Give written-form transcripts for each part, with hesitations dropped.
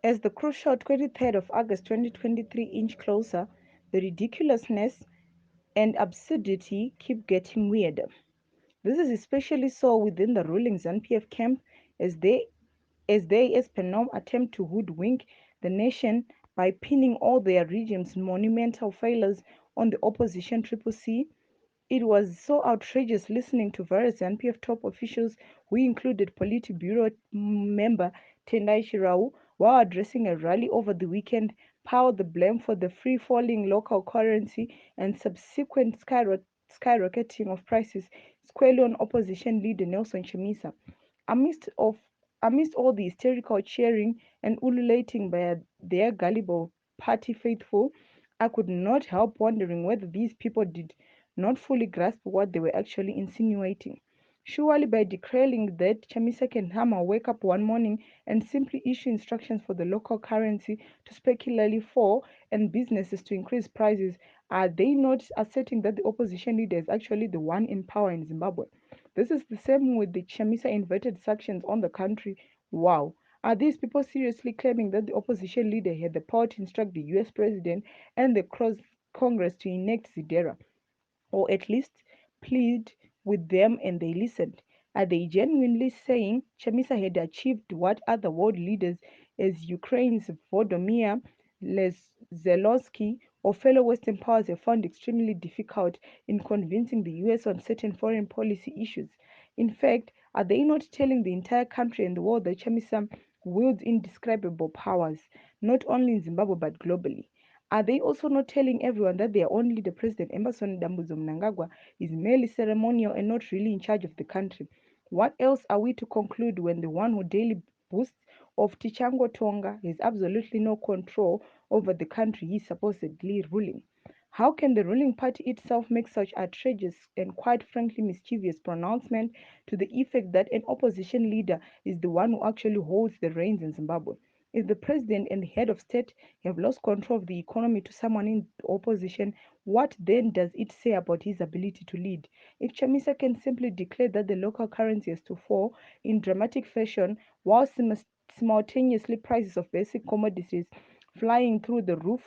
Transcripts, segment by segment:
As the crucial 23rd of August 2023 inch closer, the ridiculousness and absurdity keep getting weirder. This is especially so within the ruling ZANU-PF camp as as per norm attempt to hoodwink the nation by pinning all their regime's monumental failures on the opposition Triple C. It was so outrageous listening to various NPF top officials who included Politburo member Tendai Shirau, while addressing a rally over the weekend, piled the blame for the free-falling local currency and subsequent skyrocketing of prices squarely on opposition leader Nelson Chamisa. Amidst of amidst all the hysterical cheering and ululating by their gullible party faithful, I could not help wondering whether these people did not fully grasp what they were actually insinuating. Surely by declaring that Chamisa can Hama wake up one morning and simply issue instructions for the local currency to specularly fall and businesses to increase prices, are they not asserting that the opposition leader is actually the one in power in Zimbabwe? This is the same with the Chamisa inverted sanctions on the country. Wow. Are these people seriously claiming that the opposition leader had the power to instruct the US president and the Congress to enact Zidera, or at least plead with them and they listened? Are they genuinely saying Chamisa had achieved what other world leaders as Ukraine's Volodymyr Zelensky or fellow Western powers have found extremely difficult in convincing the US on certain foreign policy issues? In fact, are they not telling the entire country and the world that Chamisa wields indescribable powers, not only in Zimbabwe but globally? Are they also not telling everyone that their own leader, President Emerson Dambuzo Mnangagwa, is merely ceremonial and not really in charge of the country? What else are we to conclude when the one who daily boasts of Tichango Tonga has absolutely no control over the country he is supposedly ruling? How can the ruling party itself make such outrageous and quite frankly mischievous pronouncement to the effect that an opposition leader is the one who actually holds the reins in Zimbabwe? If the president and the head of state have lost control of the economy to someone in the opposition, what then does it say about his ability to lead? If Chamisa can simply declare that the local currency is to fall in dramatic fashion while simultaneously prices of basic commodities flying through the roof,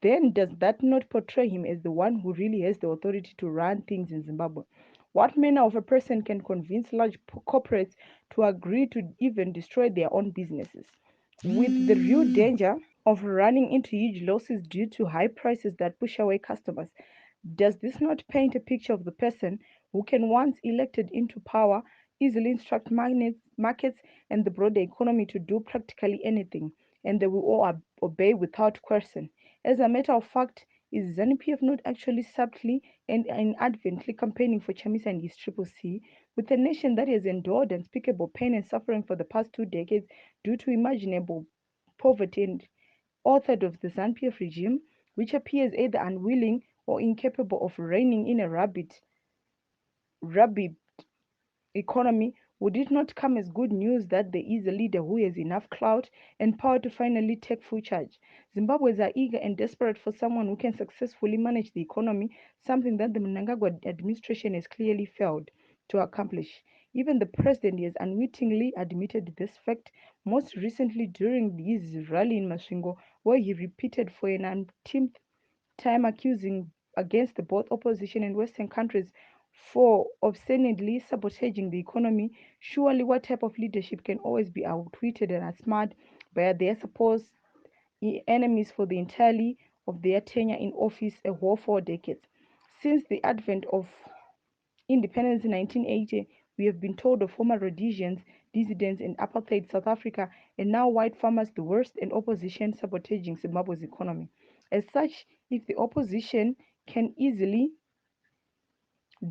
then does that not portray him as the one who really has the authority to run things in Zimbabwe? What manner of a person can convince large corporates to agree to even destroy their own businesses? With the real danger of running into huge losses due to high prices that push away customers. Does this not paint a picture of the person who can, once elected into power, easily instruct markets and the broader economy to do practically anything, and they will all obey without question? As a matter of fact, is ZANU-PF not actually subtly and inadvertently campaigning for Chamisa and his Triple C, with a nation that has endured unspeakable pain and suffering for the past 2 decades due to imaginable poverty and authored of the ZANU-PF regime, which appears either unwilling or incapable of reining in a rabid economy? Would it not come as good news that there is a leader who has enough clout and power to finally take full charge? Zimbabweans are eager and desperate for someone who can successfully manage the economy, something that the Mnangagwa administration has clearly failed to accomplish. Even the president has unwittingly admitted this fact, most recently during his rally in Masvingo, where he repeated for an umpteenth time accusing against the both opposition and Western countries for obscenely sabotaging the economy. Surely, what type of leadership can always be outwitted and outsmarted by their supposed enemies for the entirety of their tenure in office, a whole 4 decades? Since the advent of independence in 1980, we have been told of former Rhodesians, dissidents, and apartheid South Africa, and now white farmers the worst, and opposition sabotaging Zimbabwe's economy. As such, if the opposition can easily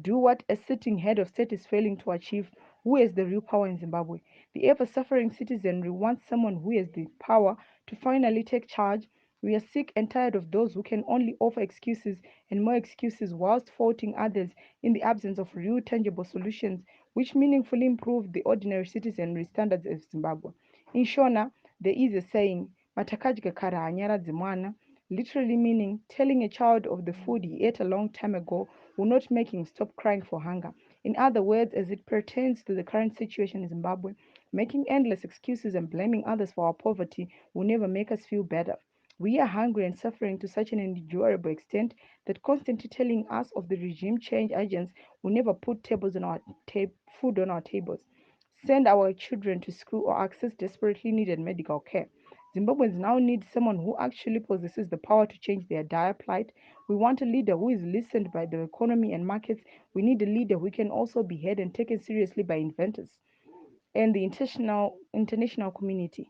do what a sitting head of state is failing to achieve, who has the real power in Zimbabwe? The ever suffering citizenry wants someone who has the power to finally take charge. We are sick and tired of those who can only offer excuses and more excuses whilst faulting others in the absence of real tangible solutions which meaningfully improve the ordinary citizenry standards of Zimbabwe. In Shona, there is a saying, Matakadya kara hanyaradzi mwana, literally meaning telling a child of the food he ate a long time ago will not make him stop crying for hunger. In other words, as it pertains to the current situation in Zimbabwe, Making endless excuses and blaming others for our poverty will never make us feel better. We are hungry and suffering to such an endurable extent that constantly telling us of the regime change agents will never put tables on our food on our tables, send our children to school, or access desperately needed medical care. Zimbabweans now need someone who actually possesses the power to change their dire plight. We want a leader who is listened by the economy and markets. We need a leader who can also be heard and taken seriously by inventors and the international community.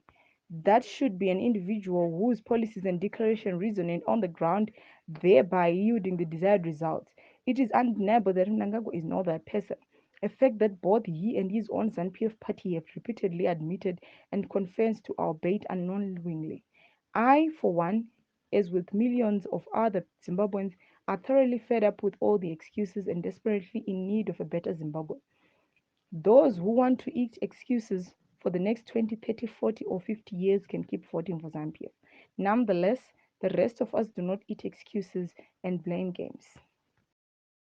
That should be an individual whose policies and declaration resonate on the ground, thereby yielding the desired results. It is undeniable that Mnangagwa is not that person, a fact that both he and his own ZANU-PF party have repeatedly admitted and confessed to our bait unknowingly. I, for one, as with millions of other Zimbabweans, are thoroughly fed up with all the excuses and desperately in need of a better Zimbabwe. Those who want to eat excuses for the next 20, 30, 40, or 50 years can keep voting for ZANU-PF. Nonetheless, the rest of us do not eat excuses and blame games.